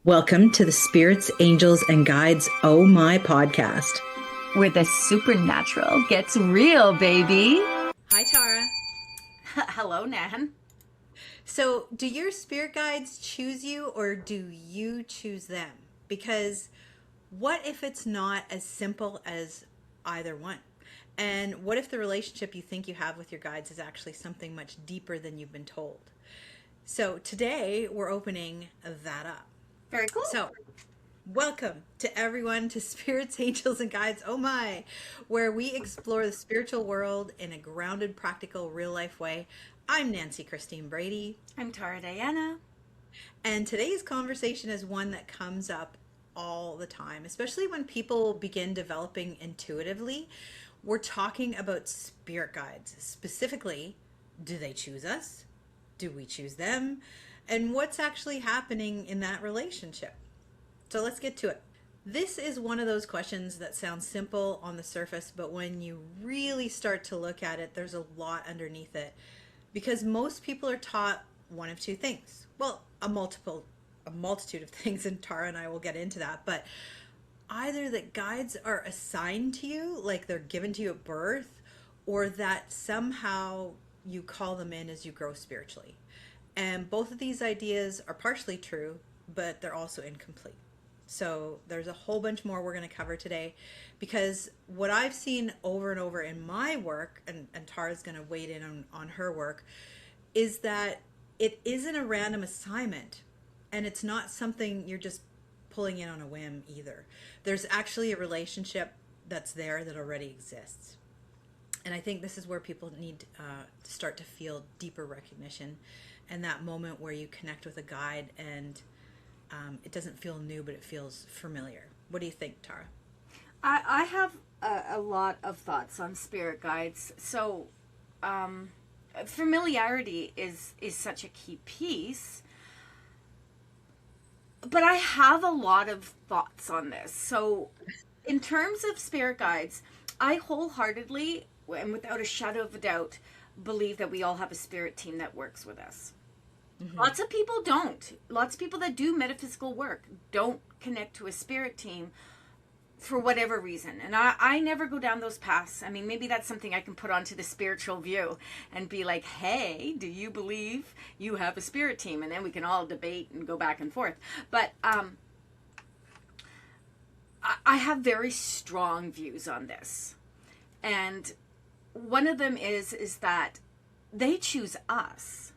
Welcome to the Spirits, Angels, and Guides Oh My podcast. Where the supernatural gets real, baby. Hi, Tara. Hello, Nan. So, do your spirit guides choose you or do you choose them? Because what if it's not as simple as either one? And what if the relationship you think you have with your guides is actually something much deeper than you've been told? So, today we're opening that up. Very cool. So, welcome to everyone to Spirits, Angels, and Guides Oh My, where we explore the spiritual world in a grounded, practical, real life way. I'm Nancy Christine Brady. I'm Tara Diana. And today's conversation is one that comes up all the time, especially when people begin developing intuitively. We're talking about spirit guides. Specifically, do they choose us? Do we choose them? And what's actually happening in that relationship? So let's get to it. This is one of those questions that sounds simple on the surface, but when you really start to look at it, there's a lot underneath it. Because most people are taught one of two things. Well, a multitude of things, and Tara and I will get into that. But either that guides are assigned to you, like they're given to you at birth, or that somehow you call them in as you grow spiritually. And both of these ideas are partially true, but they're also incomplete. So there's a whole bunch more we're going to cover today, because what I've seen over and over in my work, and Tara's going to wade in on her work, is that it isn't a random assignment, and it's not something you're just pulling in on a whim either. There's actually a relationship that's there that already exists. And I think this is where people need to start to feel deeper recognition, and that moment where you connect with a guide and it doesn't feel new, but it feels familiar. What do you think, Tara? I have a lot of thoughts on spirit guides. So, familiarity is such a key piece. But I have a lot of thoughts on this. So, in terms of spirit guides, I wholeheartedly and without a shadow of a doubt believe that we all have a spirit team that works with us. Mm-hmm. Lots of people don't. Lots of people that do metaphysical work don't connect to a spirit team for whatever reason. And I never go down those paths. I mean, maybe that's something I can put onto the spiritual view and be like, hey, do you believe you have a spirit team? And then we can all debate and go back and forth. But I have very strong views on this. And one of them is that they choose us.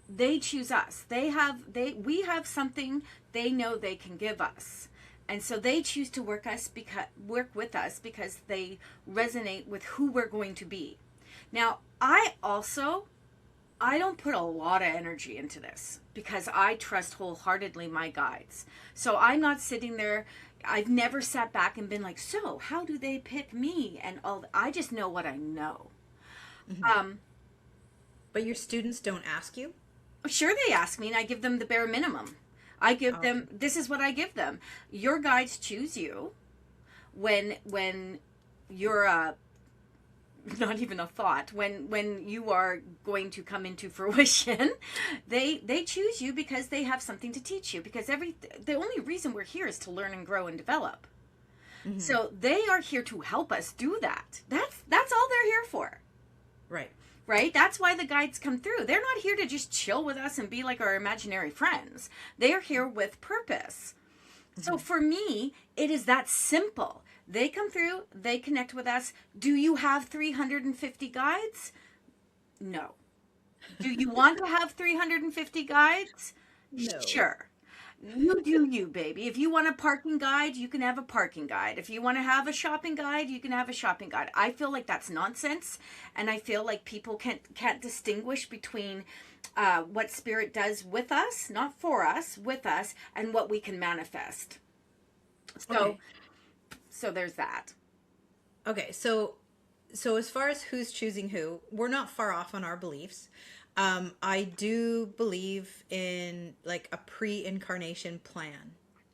They choose us. We have something they know they can give us. And so they choose to work with us because they resonate with who we're going to be. Now, I don't put a lot of energy into this because I trust wholeheartedly my guides. So I'm not sitting there. I've never sat back and been like, so how do they pick me? And I just know what I know. Mm-hmm. But your students don't ask you? Sure, they ask me, and I give them the bare minimum. I give them, this is what I give them. Your guides choose you when you're not even a thought, when you are going to come into fruition. They choose you because they have something to teach you, because the only reason we're here is to learn and grow and develop. Mm-hmm. So they are here to help us do that. That's all they're here for. Right? That's why the guides come through. They're not here to just chill with us and be like our imaginary friends. They are here with purpose. Mm-hmm. So for me, it is that simple. They come through, they connect with us. Do you have 350 guides? No. Do you want to have 350 guides? No. Sure. You do you, baby. If you want a parking guide, you can have a parking guide. If you want to have a shopping guide, you can have a shopping guide. I feel like that's nonsense, and I feel like people can't distinguish between what spirit does with us, not for us, with us, and what we can manifest. So there's that. Okay, so as far as who's choosing who, we're not far off on our beliefs. I do believe in like a pre-incarnation plan.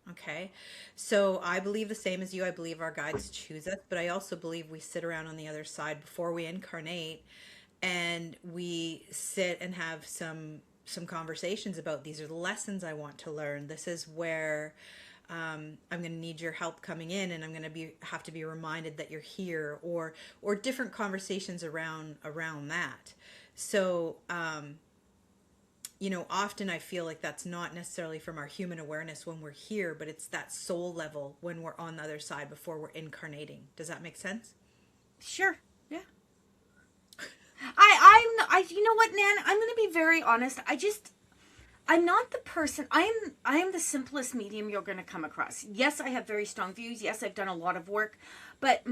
Okay. So I believe the same as you. I believe our guides choose us, but I also believe we sit around on the other side before we incarnate, and we sit and have some some conversations about, these are the lessons I want to learn. This is where I'm going to need your help coming in, and I'm going to have to be reminded that you're here, or different conversations around that. So, often I feel like that's not necessarily from our human awareness when we're here, but it's that soul level when we're on the other side before we're incarnating. Does that make sense? Sure. Yeah. You know what, Nan? I'm going to be very honest. I'm not the person. I am the simplest medium you're going to come across. Yes, I have very strong views. Yes, I've done a lot of work, but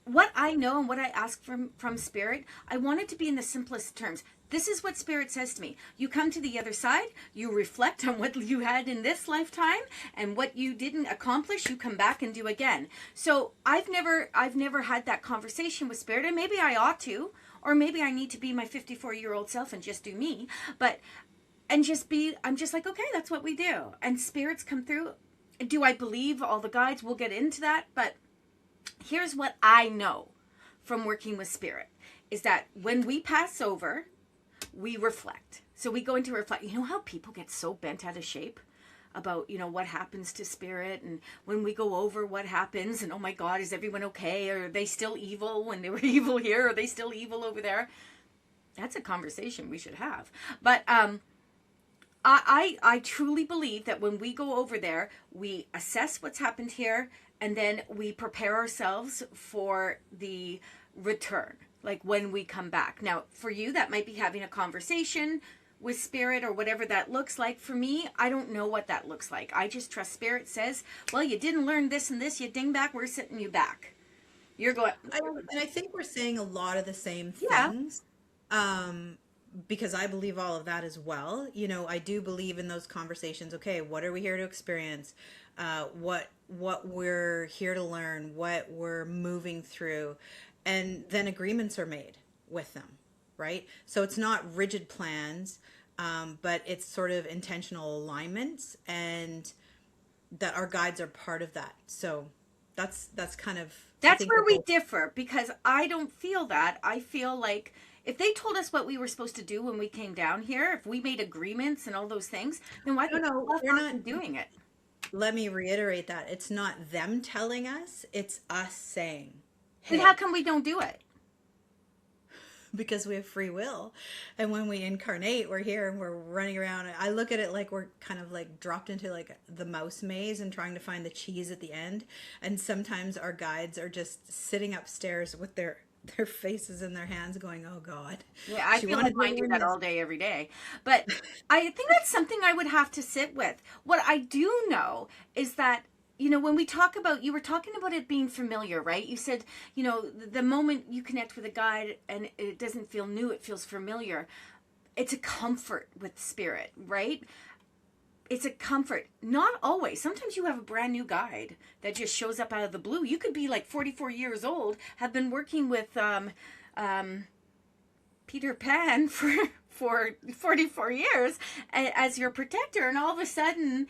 what I know and what I ask from Spirit, I want it to be in the simplest terms. This is what Spirit says to me. You come to the other side, you reflect on what you had in this lifetime, and what you didn't accomplish, you come back and do again. So I've never had that conversation with Spirit, and maybe I ought to, or maybe I need to be my 54-year-old self and just do me, I'm just like, okay, that's what we do. And Spirits come through. Do I believe all the guides? We'll get into that, but here's what I know from working with Spirit, is that when we pass over, we reflect. So we go into reflect. You know how people get so bent out of shape about, what happens to Spirit, and when we go over, what happens, and oh my God, is everyone okay? Are they still evil when they were evil here? Are they still evil over there? That's a conversation we should have. But I truly believe that when we go over there, we assess what's happened here, and then we prepare ourselves for the return, like when we come back. Now, for you, that might be having a conversation with Spirit or whatever that looks like. For me, I don't know what that looks like. I just trust Spirit says, well, you didn't learn this and this, you dingback, we're sitting you back. You're going. And I think we're saying a lot of the same Yeah. things. Because I believe all of that as well. I do believe in those conversations. Okay, what are we here to experience? What we're here to learn, what we're moving through, and then agreements are made with them, right? So it's not rigid plans, but it's sort of intentional alignments, and that our guides are part of that. So that's kind of, that's where we differ, because I don't feel that. I feel like if they told us what we were supposed to do when we came down here, if we made agreements and all those things, then why we're not doing it? Let me reiterate that. It's not them telling us, it's us saying, hey. Then how come we don't do it? Because we have free will. And when we incarnate, we're here and we're running around. I look at it like we're kind of like dropped into like the mouse maze and trying to find the cheese at the end. And sometimes our guides are just sitting upstairs with their faces in their hands going, oh God. Yeah, I feel like I do that all day, every day. But I think that's something I would have to sit with. What I do know is that, when we talk about, you were talking about it being familiar, right? You said, the moment you connect with a guide and it doesn't feel new, it feels familiar. It's a comfort with Spirit, right? It's a comfort. Not always. Sometimes you have a brand new guide that just shows up out of the blue. You could be like 44 years old, have been working with Peter Pan for 44 years as your protector, and all of a sudden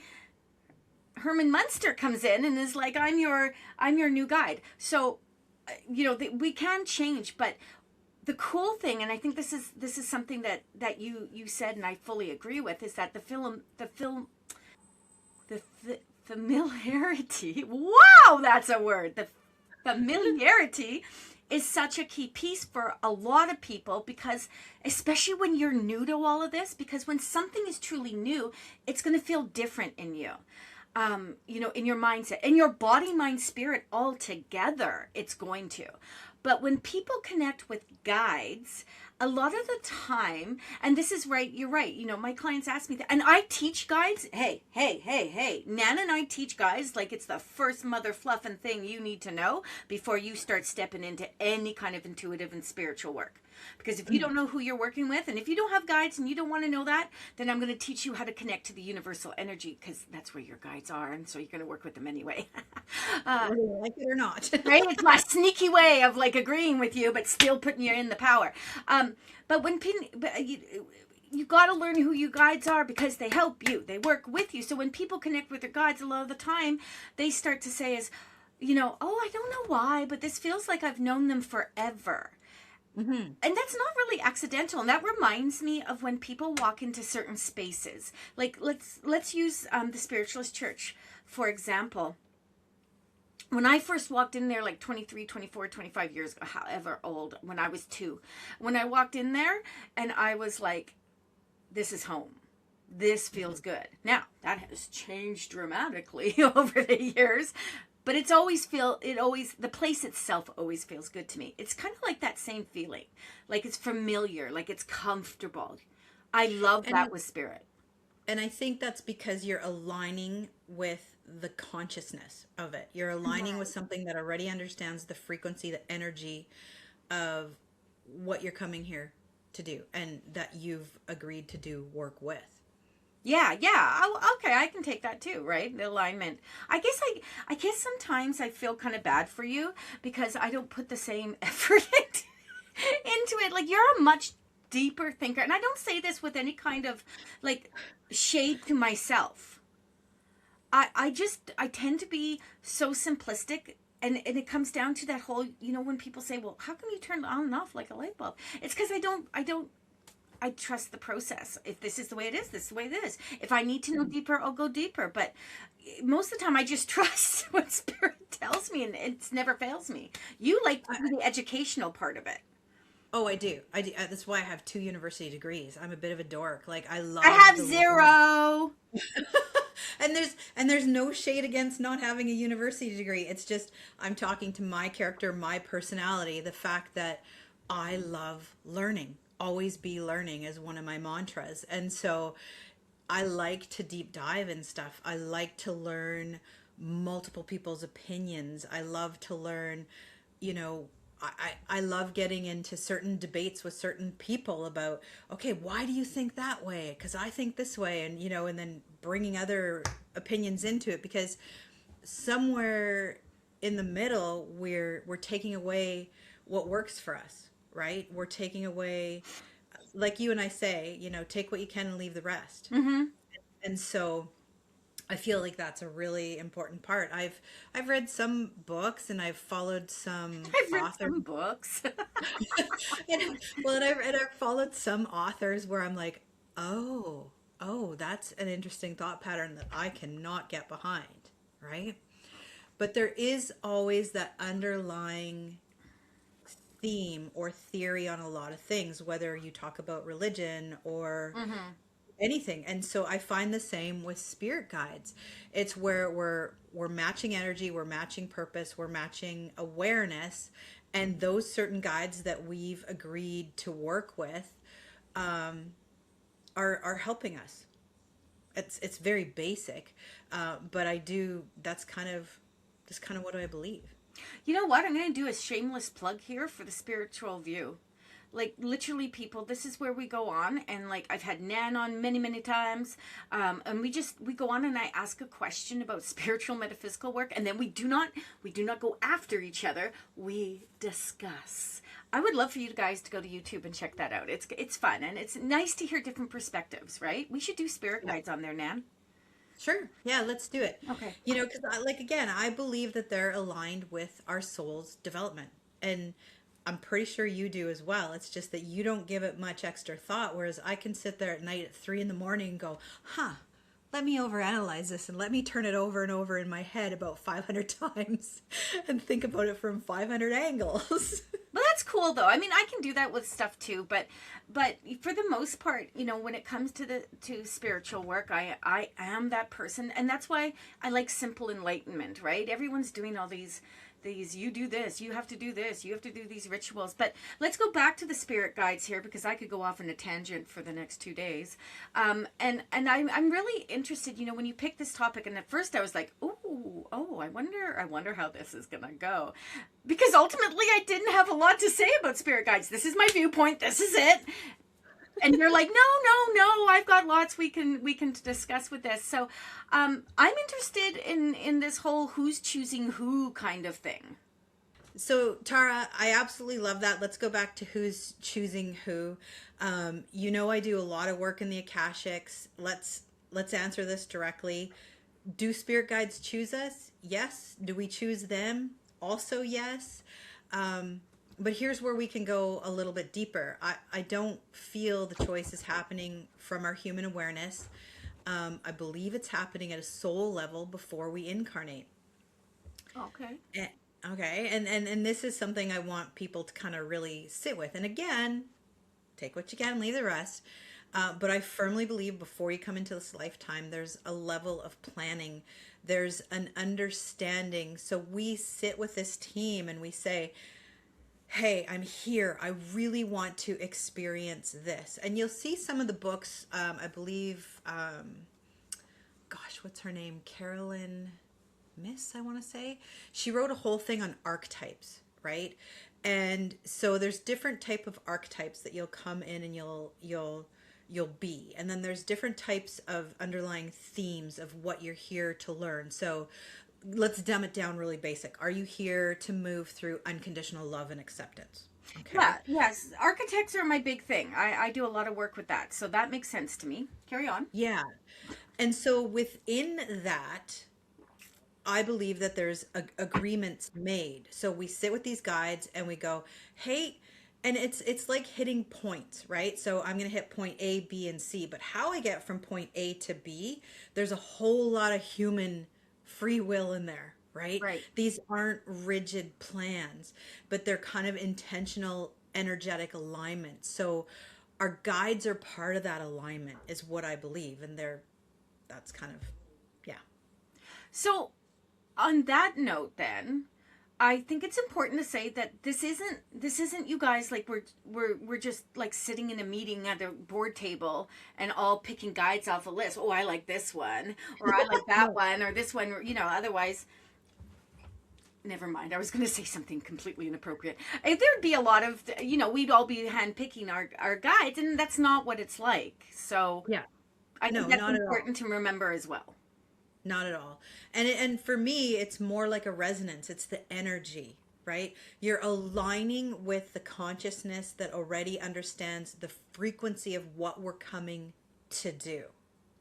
Herman Munster comes in and is like, I'm your new guide. So we can change, but the cool thing, and I think this is something that you said, and I fully agree with, is that the familiarity. Wow, that's a word. The familiarity is such a key piece for a lot of people, because especially when you're new to all of this, because when something is truly new, it's going to feel different in you. In your mindset, in your body, mind, spirit, all together, it's going to. But when people connect with guides, a lot of the time, and this is right, you're right, my clients ask me that, and I teach guides, hey, Nan and I teach guides like it's the first mother fluffing thing you need to know before you start stepping into any kind of intuitive and spiritual work. Because if you don't know who you're working with, and if you don't have guides and you don't want to know that, then I'm going to teach you how to connect to the universal energy, because that's where your guides are, and so you're going to work with them anyway. Whether you like it or not. Right? It's my sneaky way of like agreeing with you, but still putting you in the power. But when you got to learn who your guides are, because they help you, they work with you. So when people connect with their guides, a lot of the time they start to say is, oh, I don't know why, but this feels like I've known them forever. Mm-hmm. And that's not really accidental, and that reminds me of when people walk into certain spaces. Like, let's use the spiritualist church for example. When I first walked in there, like 23, 24, 25 years ago, however old, when I was 2, when I walked in there, and I was like, this is home, this feels good. Now that has changed dramatically over the years, but the place itself always feels good to me. It's kind of like that same feeling, like it's familiar, like it's comfortable. I love that And with spirit. and I think that's because you're aligning with the consciousness of it. You're aligning with Right. something that already understands the frequency, the energy of what you're coming here to do and that you've agreed to do work with. Yeah, yeah. Okay, I can take that too, right? The alignment. I guess sometimes I feel kind of bad for you because I don't put the same effort into it. Like, you're a much deeper thinker, and I don't say this with any kind of like shade to myself. I tend to be so simplistic, and it comes down to that whole, when people say, "Well, how come you turn on and off like a light bulb?" It's because I trust the process. If this is the way it is, this is the way it is. If I need to know deeper, I'll go deeper. But most of the time, I just trust what spirit tells me, and it never fails me. You like I, the educational part of it. oh, I do. I do. That's why I have 2 university degrees. I'm a bit of a dork. Like I I love have the learning. 0. And there's no shade against not having a university degree. It's just I'm talking to my character, my personality, the fact that I love learning. Always be learning is one of my mantras. And so I like to deep dive in stuff. I like to learn multiple people's opinions. I love to learn, you know, I love getting into certain debates with certain people about, okay, why do you think that way? Because I think this way. And, and then bringing other opinions into it because somewhere in the middle, we're taking away what works for us, right? We're taking away, like you and I say, take what you can and leave the rest. Mm-hmm. And so I feel like that's a really important part. I've read some books and I've followed some I've read authors. some books. And I've followed some authors where I'm like, oh, that's an interesting thought pattern that I cannot get behind, right? But there is always that underlying theme or theory on a lot of things, whether you talk about religion or Mm-hmm. anything. And so I find the same with spirit guides. It's where we're matching energy, we're matching purpose, we're matching awareness, and those certain guides that we've agreed to work with are helping us. It's very basic, but I do. That's kind of what I believe. You know what? I'm going to do a shameless plug here for the spiritual view. Like, literally, people, this is where we go on, and like, I've had Nan on many, many times, and we go on, and I ask a question about spiritual metaphysical work, and then we do not go after each other. We discuss. I would love for you guys to go to YouTube and check that out. It's fun, and it's nice to hear different perspectives, right? We should do spirit Yeah. guides on there, Nan. Sure. Yeah, let's do it. Okay. Because like again, I believe that they're aligned with our soul's development. And I'm pretty sure you do as well. It's just that you don't give it much extra thought, whereas I can sit there at night at 3 in the morning and go, huh, let me overanalyze this and let me turn it over and over in my head about 500 times and think about it from 500 angles. Well, that's cool though. I mean, I can do that with stuff too, but for the most part, when it comes to spiritual work, I am that person, and that's why I like simple enlightenment, right? Everyone's doing all these you do this, you have to do this, you have to do these rituals. But let's go back to the spirit guides here, because I could go off on a tangent for the next 2 days. And I'm really interested, when you pick this topic, and at first I was like, oh, I wonder how this is gonna go, because ultimately I didn't have a lot to say about spirit guides. This is my viewpoint, this is it. And you're like, no, I've got lots we can discuss with this. So I'm interested in this whole who's choosing who kind of thing. So, Tara, I absolutely love that. Let's go back to who's choosing who. I do a lot of work in the Akashics. Let's answer this directly. Do spirit guides choose us? Yes. Do we choose them? Also, yes. But here's where we can go a little bit deeper. I don't feel the choice is happening from our human awareness. I believe it's happening at a soul level before we incarnate. Okay. Eh, Okay, and this is something I want people to kind of really sit with. And again, take what you can, leave the rest. But I firmly believe before you come into this lifetime, there's a level of planning, there's an understanding. So we sit with this team and we say, hey, I'm here. I really want to experience this. And you'll see some of the books, I believe, gosh, what's her name? Carolyn Miss, I want to say. She wrote a whole thing on archetypes, right? And so there's different type of archetypes that you'll come in and you'll be. And then there's different types of underlying themes of what you're here to learn. So let's dumb it down really basic. Are you here to move through unconditional love and acceptance? Okay. Yeah, yes. Architects are my big thing. I do a lot of work with that. So that makes sense to me. Carry on. Yeah. And so within that, I believe that there's agreements made. So we sit with these guides and we go, hey, and it's like hitting points, right? So I'm going to hit point A, B, and C, but how I get from point A to B, there's a whole lot of human free will in there, right? Right. These aren't rigid plans, but they're kind of intentional, energetic alignment. So our guides are part of that alignment, is what I believe, and that's kind of, yeah. So on that note then, I think it's important to say that this isn't you guys like we're just like sitting in a meeting at a board table and all picking guides off a list. Oh, I like this one, or I like that No. one, or this one, or, otherwise never mind. I was going to say something completely inappropriate. There'd be a lot of, we'd all be handpicking our guides, and that's not what it's like. So Yeah. I think No, that's not at all. important to remember as well. Not at all. And for me, it's more like a resonance. It's the energy, right? You're aligning with the consciousness that already understands the frequency of what we're coming to do.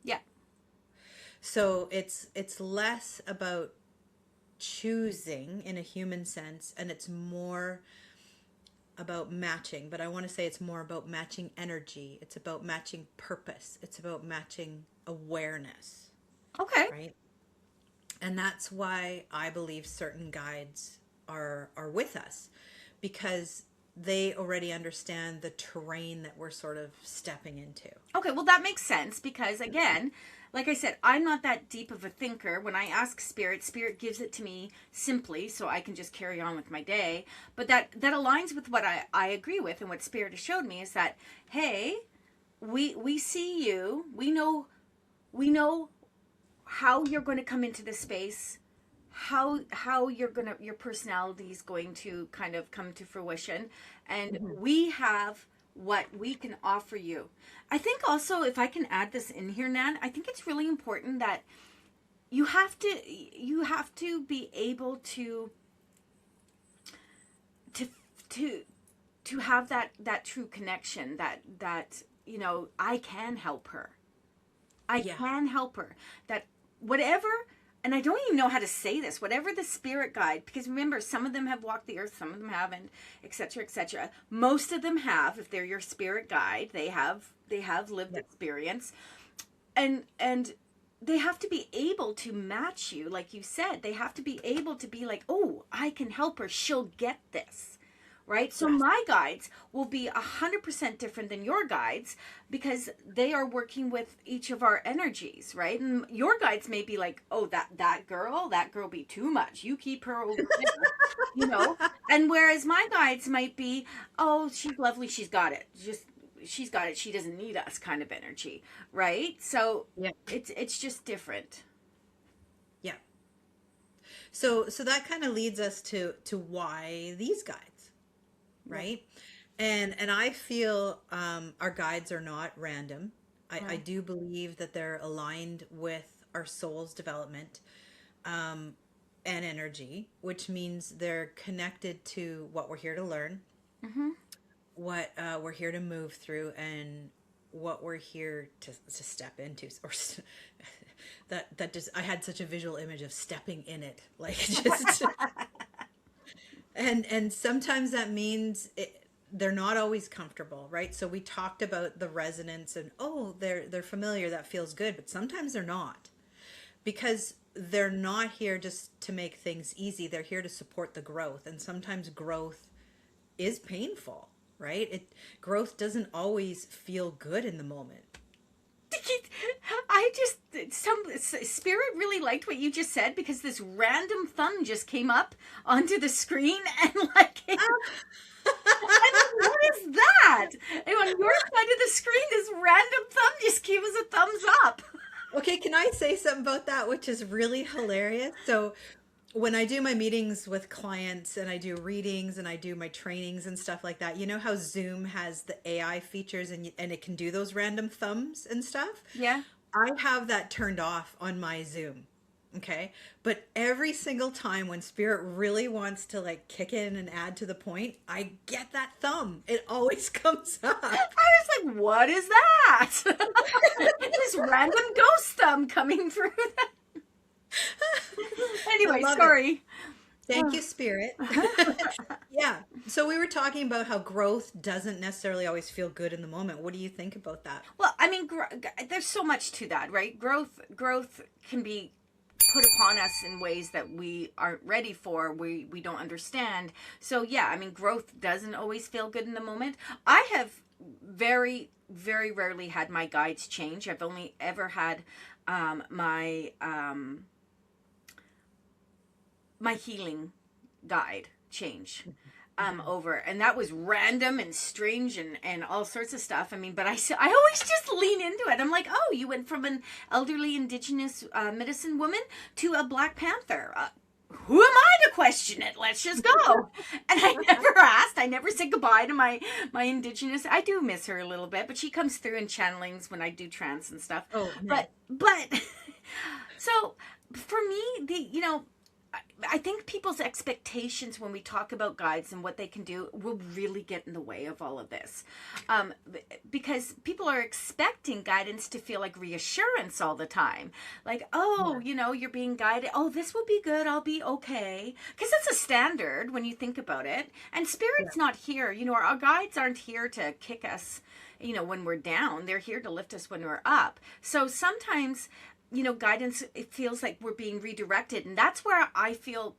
Yeah. So it's less about choosing in a human sense, and it's more about matching. But I want to say it's more about matching energy. It's about matching purpose. It's about matching awareness, Okay. right? And that's why I believe certain guides are with us, because they already understand the terrain that we're sort of stepping into. Okay, well that makes sense because again, like I said, I'm not that deep of a thinker. When I ask spirit gives it to me simply so I can just carry on with my day. But that aligns with what I agree with, and what spirit has showed me is that, hey, we see you. We know how you're going to come into this space, how your personality is going to kind of come to fruition, and we have what we can offer you. I think also, if I can add this in here, Nan, I think it's really important that you have to be able to to to have that true connection, that I can help her. I Yeah. can help her. That whatever, and I don't even know how to say this, whatever the spirit guide, because remember, some of them have walked the earth, some of them haven't, etc., etc. Most of them have. If they're your spirit guide, they have lived Yeah. experience, and they have to be able to match you, like you said. They have to be able to be like, oh, I can help her. She'll get this. Right? So Yes. my guides will be 100% different than your guides because they are working with each of our energies, right? And your guides may be like, oh, that girl be too much. You keep her over there, And whereas my guides might be, oh, she's lovely. She's got it. She's got it. She doesn't need us kind of energy, right? So Yeah. it's just different. Yeah. So that kind of leads us to why these guides, right? And I feel our guides are not random. I do believe that they're aligned with our soul's development and energy, which means they're connected to what we're here to learn, Mm-hmm. what we're here to move through, and what we're here to step into. That just, I had such a visual image of stepping in it, like just And sometimes that means they're not always comfortable, right? So we talked about the resonance and, oh, they're familiar, that feels good, but sometimes they're not, because they're not here just to make things easy. They're here to support the growth, and sometimes growth is painful, right? Growth doesn't always feel good in the moment. I just, some spirit really liked what you just said, because this random thumb just came up onto the screen and like, I'm like, what is that? And on your side of the screen, this random thumb just gave us a thumbs up. Okay, can I say something about that, which is really hilarious? So when I do my meetings with clients and I do readings and I do my trainings and stuff like that, you know how Zoom has the AI features and it can do those random thumbs and stuff? Yeah. I have that turned off on my Zoom. Okay. But every single time when spirit really wants to like kick in and add to the point, I get that thumb. It always comes up. I was like, what is that? This random ghost thumb coming through. Anyway, sorry. It. Thank you, Spirit. Yeah. So we were talking about how growth doesn't necessarily always feel good in the moment. What do you think about that? Well, I mean, there's so much to that, right? Growth can be put upon us in ways that we aren't ready for, we don't understand. So yeah, I mean, growth doesn't always feel good in the moment. I have very, very rarely had my guides change. I've only ever had my healing guide change over, and that was random and strange and all sorts of stuff. I mean, but I always just lean into it. I'm like, oh, you went from an elderly indigenous medicine woman to a Black Panther. Who am I to question it? Let's just go. And I never asked. I never said goodbye to my indigenous. I do miss her a little bit, but she comes through in channelings when I do trance and stuff. Oh, nice. But so for me, I think people's expectations when we talk about guides and what they can do will really get in the way of all of this. Because people are expecting guidance to feel like reassurance all the time. Like, oh, you're being guided. Oh, this will be good. I'll be okay. Because that's a standard when you think about it. And Spirit's not here. Our guides aren't here to kick us, when we're down. They're here to lift us when we're up. So sometimes guidance, it feels like we're being redirected. And that's where I feel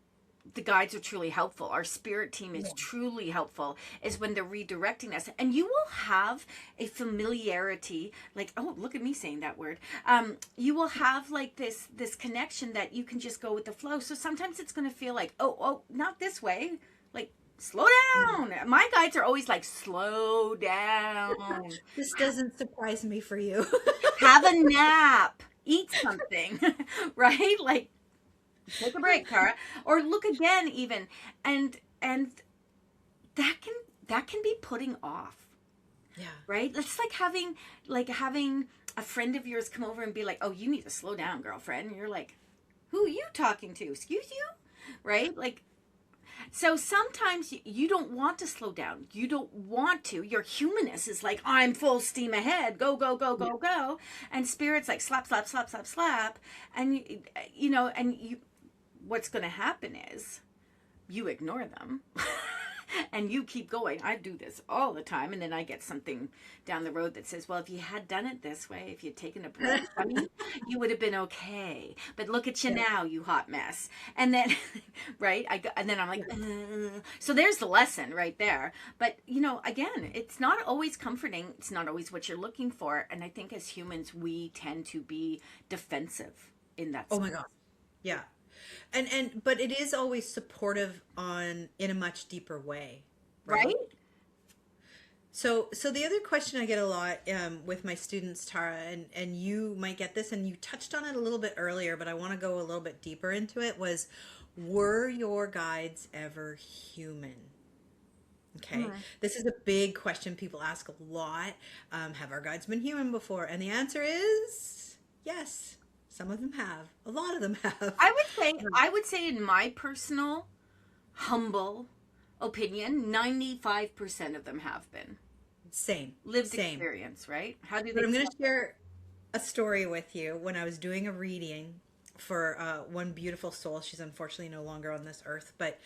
the guides are truly helpful. Our spirit team is truly helpful, is when they're redirecting us. And you will have a familiarity, like, oh, look at me saying that word. You will have like this connection that you can just go with the flow. So sometimes it's going to feel like, oh, not this way. Like, slow down. My guides are always like, slow down. This doesn't surprise me for you. Have a nap. Eat something, right? Like, take a break, Cara, or look again, even, and that can be putting off. Yeah. Right. It's like having a friend of yours come over and be like, "Oh, you need to slow down, girlfriend." And you're like, "Who are you talking to? Excuse you?" Right? Like. So sometimes you don't want to slow down. You don't want to. Your humanness is like, I'm full steam ahead. Go, go, go, go, go. And Spirit's like, slap, slap, slap, slap, slap. And, what's going to happen is you ignore them. And you keep going. I do this all the time. And then I get something down the road that says, well, if you had done it this way, if you'd taken a break from me, you would have been okay. But look at you now, you hot mess. And then, right? And then I'm like, so there's the lesson right there. But, again, it's not always comforting. It's not always what you're looking for. And I think as humans, we tend to be defensive in that space. Oh my God. Yeah. But it is always supportive in a much deeper way, right? So the other question I get a lot with my students, Tara, and you might get this, and you touched on it a little bit earlier, but I want to go a little bit deeper into it, was, were your guides ever human? Okay. This is a big question people ask a lot. Have our guides been human before? And the answer is yes. Some of them have. A lot of them have. I would say in my personal, humble opinion, 95% of them have been. Same. Lived experience, right? How do they? But I'm going to share a story with you. When I was doing a reading for one beautiful soul, she's unfortunately no longer on this earth, but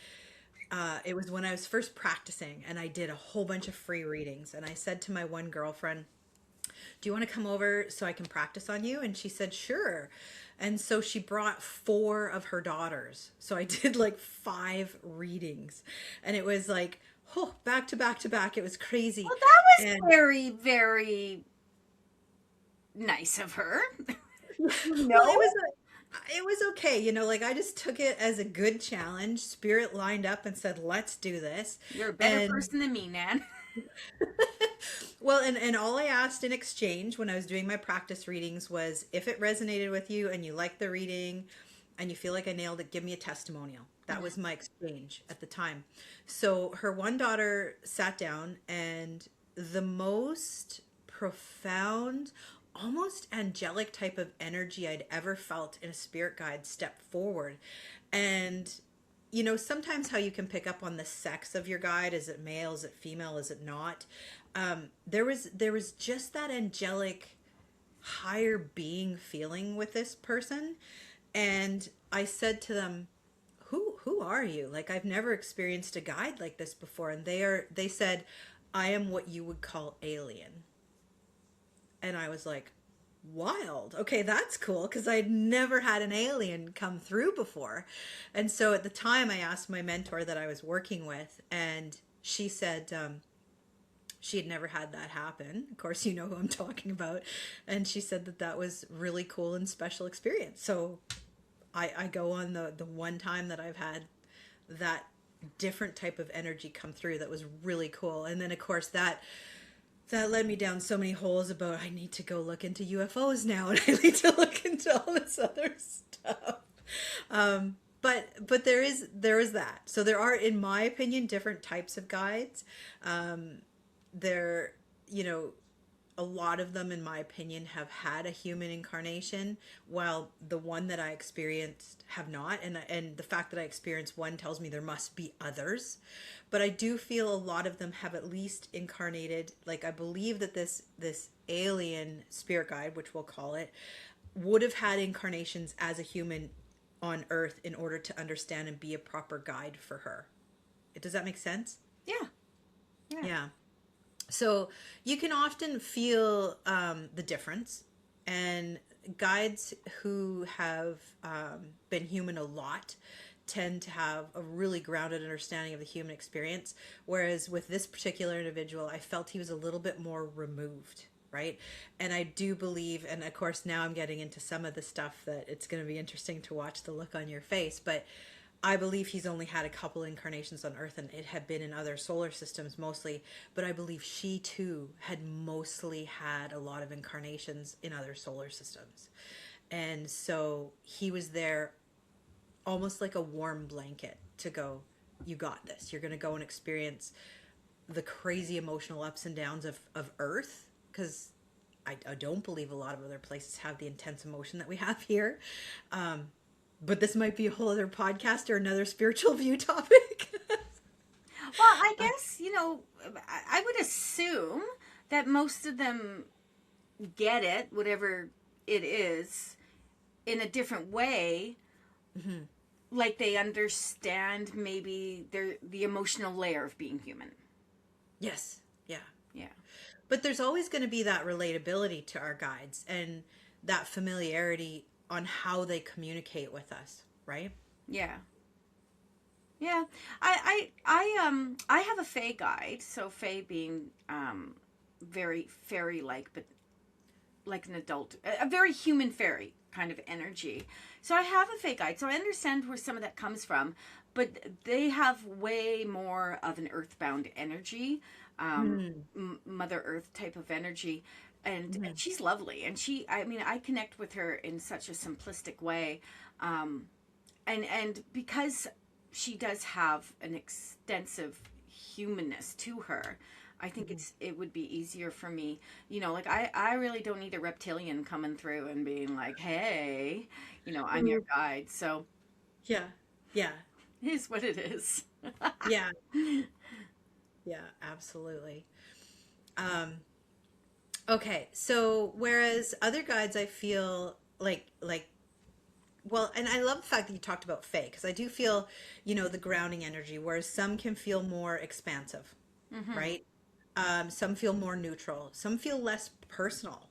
It was when I was first practicing, and I did a whole bunch of free readings. And I said to my one girlfriend, do you want to come over so I can practice on you? And she said, sure. And so she brought four of her daughters. So I did like five readings, and it was like, oh, back to back to back. It was crazy. Well, that was And very, very nice of her. well, No, it was okay. Like I just took it as a good challenge. Spirit lined up and said, let's do this. you're a better And person than me, Nan. well, and all I asked in exchange when I was doing my practice readings was if it resonated with you and you liked the reading and you feel like I nailed it, give me a testimonial. That was my exchange at the time. So her one daughter sat down, and the most profound, almost angelic type of energy I'd ever felt in a spirit guide stepped forward. And sometimes how you can pick up on the sex of your guide, is it male, is it female, is it not? There was just that angelic higher being feeling with this person. And I said to them, who are you? Like, I've never experienced a guide like this before. And they said, I am what you would call alien. And I was like, wild. Okay, that's cool, because I'd never had an alien come through before. And so at the time I asked my mentor that I was working with, and she said, she had never had that happen. Of course, you know who I'm talking about. And she said that that was really cool and special experience. So I go on the one time that I've had that different type of energy come through that was really cool. And then of course that led me down so many holes about I need to go look into UFOs now, and I need to look into all this other stuff. But there is that. So there are, in my opinion, different types of guides. There, a lot of them, in my opinion, have had a human incarnation, while the one that I experienced have not. And the fact that I experienced one tells me there must be others. But I do feel a lot of them have at least incarnated. Like, I believe that this alien spirit guide, which we'll call it, would have had incarnations as a human on Earth in order to understand and be a proper guide for her. Does that make sense? Yeah. Yeah. So you can often feel the difference, and guides who have been human a lot tend to have a really grounded understanding of the human experience. Whereas with this particular individual, I felt he was a little bit more removed, right? And I do believe, and of course now I'm getting into some of the stuff that it's going to be interesting to watch the look on your face, but I believe he's only had a couple incarnations on Earth, and it had been in other solar systems mostly. But I believe she too had mostly had a lot of incarnations in other solar systems. And so he was there almost like a warm blanket to go, you got this. You're going to go and experience the crazy emotional ups and downs of Earth, because I don't believe a lot of other places have the intense emotion that we have here. But this might be a whole other podcast or another spiritual view topic. Well, I guess, I would assume that most of them get it, whatever it is, in a different way. Mm-hmm. Like they understand maybe the emotional layer of being human. Yes. Yeah. Yeah. But there's always going to be that relatability to our guides and that familiarity on how they communicate with us, right? Yeah. Yeah. I have a Fae guide, so Fae being very fairy-like, but like an adult, a very human fairy kind of energy. So I have a Fae guide, so I understand where some of that comes from, but they have way more of an earthbound energy, Mother Earth type of energy. And she's lovely, and I connect with her in such a simplistic way, and because she does have an extensive humanness to her, I think it would be easier for me, like I really don't need a reptilian coming through and being like, hey, I'm your guide. So Yeah. Yeah. it is what it is. Yeah. Yeah, absolutely. Okay, so whereas other guides I feel like Well, and I love the fact that you talked about Faye, because I do feel, the grounding energy, whereas some can feel more expansive, Mm-hmm. right? Some feel more neutral, some feel less personal,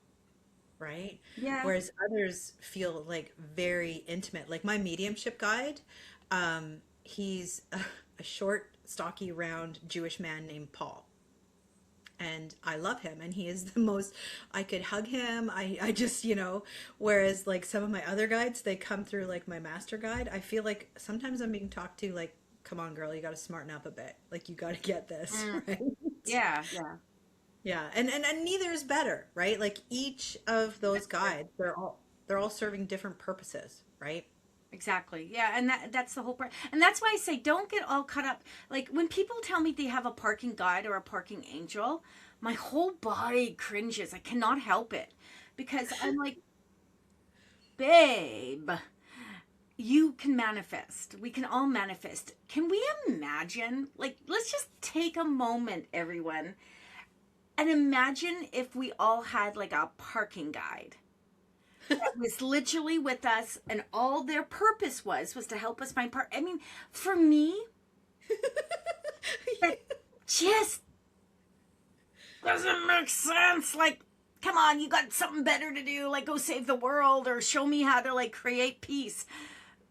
right? Yeah. Whereas others feel like very intimate. Like my mediumship guide, he's a short, stocky, round Jewish man named Paul. And I love him, and he is the most, I could hug him. I just, whereas like some of my other guides, they come through like my master guide. I feel like sometimes I'm being talked to like, come on, girl, you got to smarten up a bit. Like you got to get this, Mm. right? Yeah. Yeah. Yeah, and neither is better, right? Like each of those That's true. guides, they're all serving different purposes, right? Exactly. Yeah, and that's the whole part. And that's why I say don't get all caught up. Like when people tell me they have a parking guide or a parking angel, my whole body cringes. I cannot help it. Because I'm like, babe, you can manifest. We can all manifest. Can we imagine? Like, let's just take a moment, everyone, and imagine if we all had like a parking guide that was literally with us, and all their purpose was to help us find I mean, for me, that just doesn't make sense. Like, come on, you got something better to do, like go save the world or show me how to like create peace.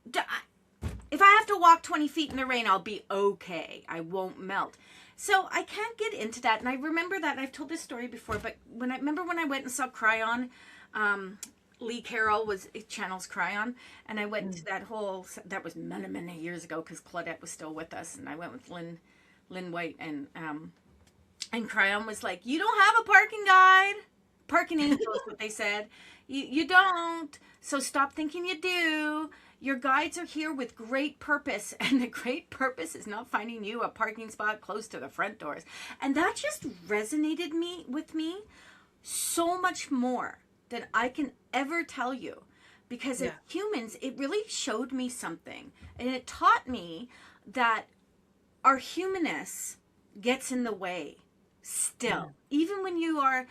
If I have to walk 20 feet in the rain, I'll be okay. I won't melt. So I can't get into that. And I remember that I've told this story before, but when I went and saw Cryon, Lee Carroll was channels Cryon, and I went to that was many years ago because Claudette was still with us, and I went with Lynn White, and Cryon was like, "You don't have a parking guide, parking angel is what they said. You don't. So stop thinking you do. Your guides are here with great purpose, and the great purpose is not finding you a parking spot close to the front doors." And that just resonated with me so much more than I can ever tell you. Because as Yeah. humans, it really showed me something. And it taught me that our humanness gets in the way still. Mm. Even when you are,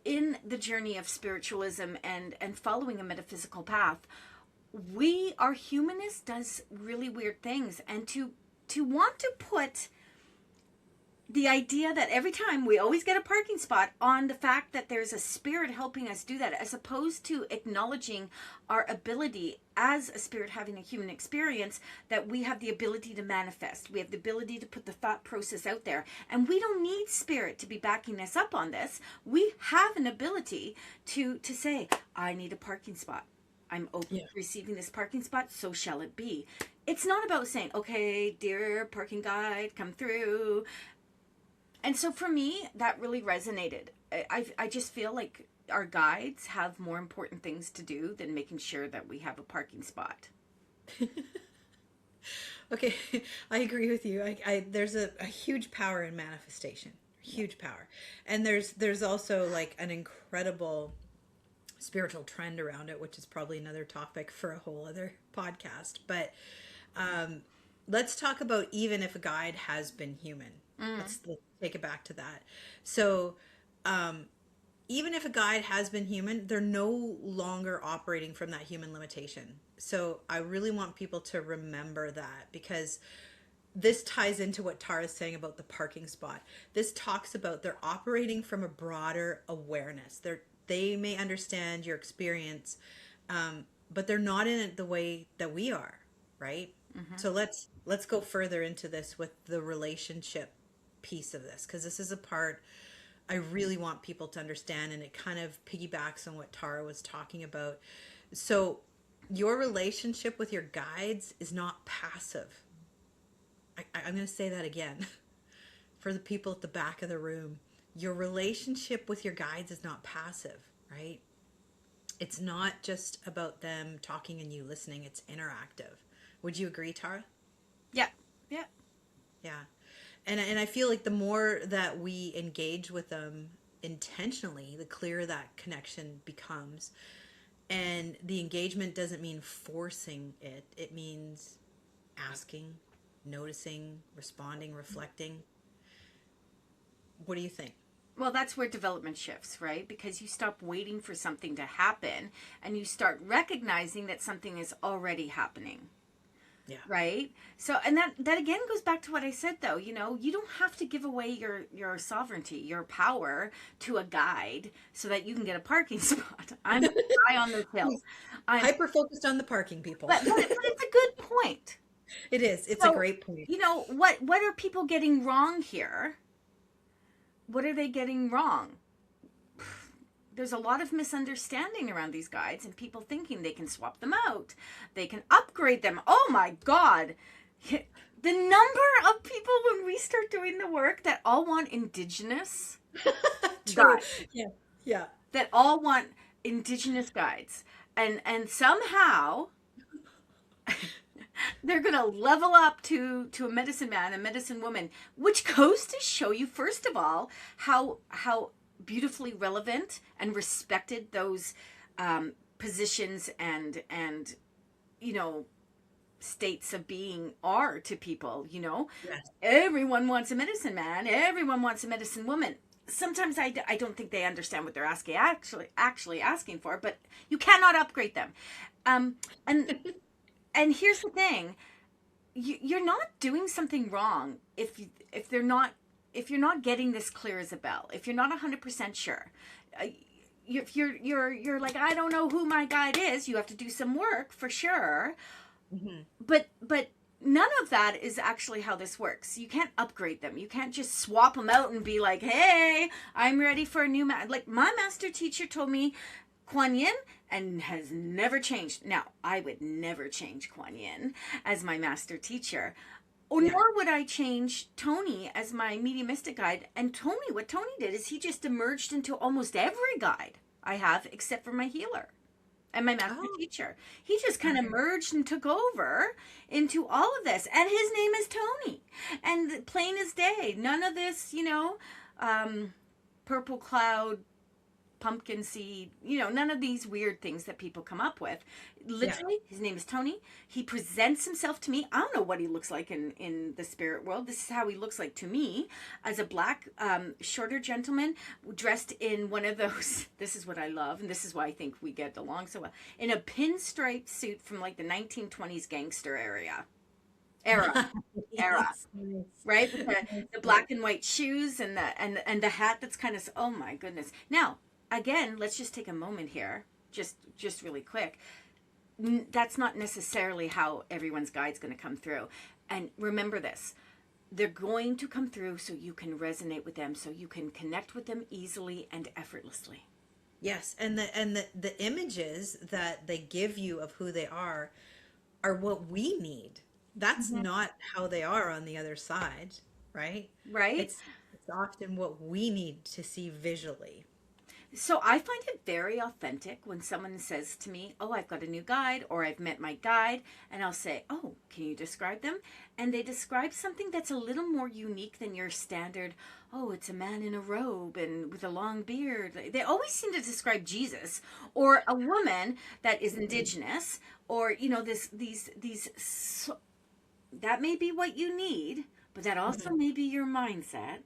in the journey of spiritualism and following a metaphysical path, our humanness does really weird things. And to want to put the idea that every time we always get a parking spot on the fact that there's a spirit helping us do that, as opposed to acknowledging our ability as a spirit having a human experience, that we have the ability to manifest, we have the ability to put the thought process out there, and we don't need spirit to be backing us up on this. We have an ability to say, I need a parking spot, I'm open Yeah. to receiving this parking spot, so shall it be. It's not about saying, okay, dear parking guide, come through. And so for me, that really resonated. I just feel like our guides have more important things to do than making sure that we have a parking spot. Okay, I agree with you. There's a huge power in manifestation, Yeah. huge power, and there's also like an incredible spiritual trend around it, which is probably another topic for a whole other podcast. But let's talk about even if a guide has been human. Mm. Let's take it back to that. So, even if a guide has been human, they're no longer operating from that human limitation. So, I really want people to remember that, because this ties into what Tara's saying about the parking spot. This talks about they're operating from a broader awareness. They may understand your experience, but they're not in it the way that we are, right? Mm-hmm. So let's go further into this with the relationship piece of this, because this is a part I really want people to understand, and it kind of piggybacks on what Tara was talking about. So your relationship with your guides is not passive. I'm going to say that again for the people at the back of the room. Your relationship with your guides is not passive, right? It's not just about them talking and you listening, it's interactive. Would you agree, Tara? Yeah. Yeah. Yeah. And I feel like the more that we engage with them intentionally, the clearer that connection becomes. And the engagement doesn't mean forcing it, it means asking, noticing, responding, reflecting. What do you think? Well, that's where development shifts, right? Because you stop waiting for something to happen and you start recognizing that something is already happening. Yeah. Right. So, and that again goes back to what I said, though. You know, you don't have to give away your sovereignty, your power to a guide so that you can get a parking spot. I'm high on this hill. I'm, Hyper focused on the parking people. but it's a good point. It is. It's a So, great point. you know, what are people getting wrong here? What are they getting wrong? There's a lot of misunderstanding around these guides and people thinking they can swap them out. They can upgrade them. Oh my God. The number of people when we start doing the work that all want indigenous True. guides, Yeah. Yeah. that all want indigenous guides. And somehow they're going to level up to a medicine man, a medicine woman, which goes to show you, first of all, how beautifully relevant and respected those positions and you know, states of being are to people. You know, Yes. everyone wants a medicine man, everyone wants a medicine woman. Sometimes I don't think they understand what they're actually asking for, but you cannot upgrade them. And and here's the thing, you're not doing something wrong if they're not, if you're not getting this clear as a bell, if you're not 100% sure, if you're like, I don't know who my guide is, you have to do some work for sure. Mm-hmm. But none of that is actually how this works. You can't upgrade them. You can't just swap them out and be like, hey, I'm ready for a new like my master teacher told me Kuan Yin and has never changed. Now, I would never change Kuan Yin as my master teacher. Or Yeah. nor would I change Tony as my mediumistic guide. And Tony, what Tony did is he just emerged into almost every guide I have except for my healer and my master Oh. teacher. He just kind of Okay. merged and took over into all of this. And his name is Tony. And plain as day, none of this, you know, purple cloud, pumpkin seed, you know, none of these weird things that people come up with. Literally, his name is Tony. He presents himself to me. I don't know what he looks like in the spirit world. This is how he looks like to me, as a black, shorter gentleman dressed in one of those. This is what I love, and this is why I think we get along so well. In a pinstripe suit from like the 1920s gangster era. Yes. Nice. Right? With the black and white shoes and the hat that's kind of, oh my goodness. Now, again, let's just take a moment here, just really quick. That's not necessarily how everyone's guide's going to come through. And remember this, they're going to come through so you can resonate with them, so you can connect with them easily and effortlessly. Yes, and the images that they give you of who they are what we need. That's not how they are on the other side, right? Right? It's often what we need to see visually. So I find it very authentic when someone says to me, oh, I've got a new guide, or I've met my guide, and I'll say, oh, can you describe them? And they describe something that's a little more unique than your standard, oh, it's a man in a robe and with a long beard. They always seem to describe Jesus, or a woman that is indigenous, or, you know, that may be what you need, but that also may be your mindset.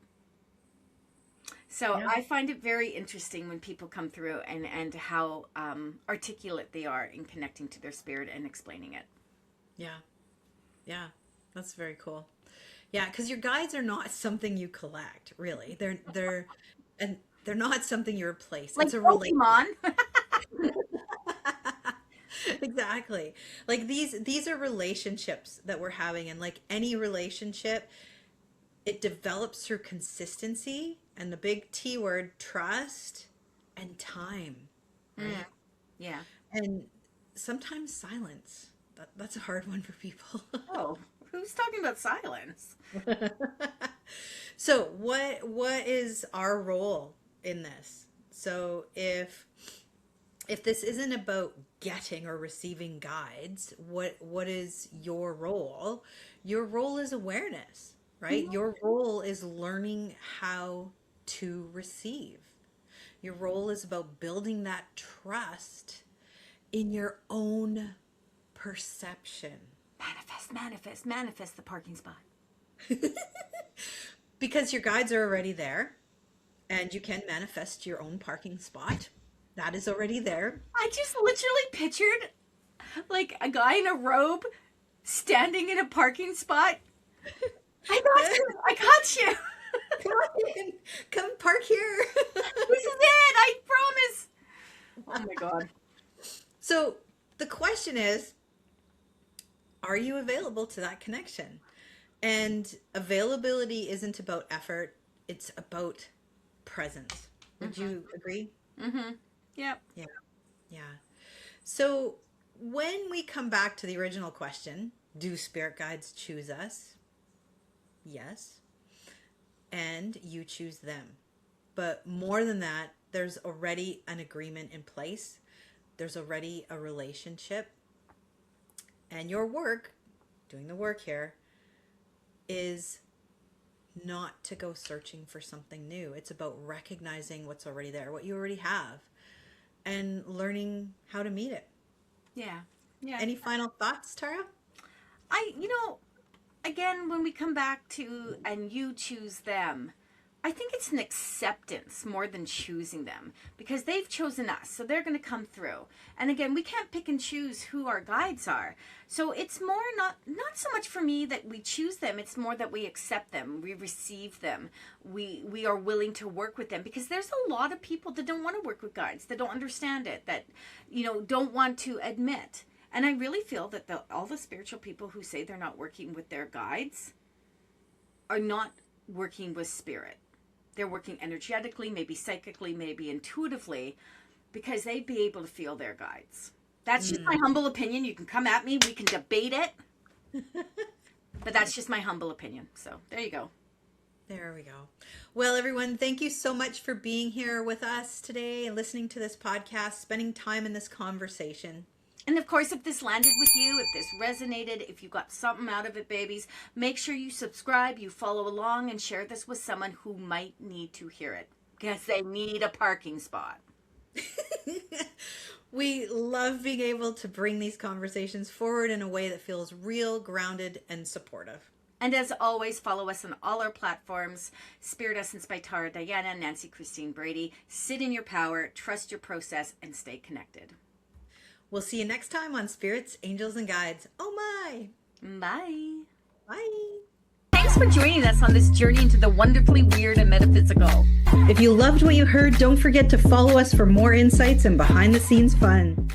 So Yeah. I find it very interesting when people come through and how articulate they are in connecting to their spirit and explaining it. Yeah. Yeah. That's very cool. Yeah, because your guides are not something you collect, really. They're not something you replace. Like It's a Pokemon. Exactly. Like these are relationships that we're having, and like any relationship, it develops through consistency and the big T word, trust and time, right? Yeah. And sometimes silence. That's a hard one for people. Oh, who's talking about silence? So what is our role in this? So if this isn't about getting or receiving guides, what is your role? Your role is awareness, right? Your role is learning how to receive. Your role is about building that trust in your own perception. Manifest the parking spot. Because your guides are already there. And you can manifest your own parking spot. That is already there. I just literally pictured like a guy in a robe standing in a parking spot. I got you. I got you. Come on in. Come park here. This is it. I promise. Oh my God. So the question is, are you available to that connection? And availability isn't about effort. It's about presence. Would you agree? Mm-hmm. Yep. Yeah. Yeah. So when we come back to the original question, do spirit guides choose us? Yes. And you choose them. But more than that, there's already an agreement in place. There's already a relationship. And your work, doing the work here, is not to go searching for something new. It's about recognizing what's already there, what you already have, and learning how to meet it. Yeah. Yeah. Any final thoughts, Tara? Again, when we come back to, and you choose them, I think it's an acceptance more than choosing them, because they've chosen us, so they're going to come through. And again, we can't pick and choose who our guides are. So it's more not so much for me that we choose them, it's more that we accept them, we receive them, we are willing to work with them, because there's a lot of people that don't want to work with guides, that don't understand it, that don't want to admit. And I really feel that all the spiritual people who say they're not working with their guides are not working with spirit. They're working energetically, maybe psychically, maybe intuitively, because they'd be able to feel their guides. That's just my humble opinion. You can come at me. We can debate it. But that's just my humble opinion. So there you go. There we go. Well, everyone, thank you so much for being here with us today and listening to this podcast, spending time in this conversation. And of course, if this landed with you, if this resonated, if you got something out of it, babies, make sure you subscribe, you follow along, and share this with someone who might need to hear it, because they need a parking spot. We love being able to bring these conversations forward in a way that feels real, grounded, and supportive. And as always, follow us on all our platforms. Spirit Essence by Tara Diana, Nancy Christine Brady. Sit in your power, trust your process, and stay connected. We'll see you next time on Spirits, Angels, and Guides. Oh my! Bye. Bye! Thanks for joining us on this journey into the wonderfully weird and metaphysical. If you loved what you heard, don't forget to follow us for more insights and behind-the-scenes fun.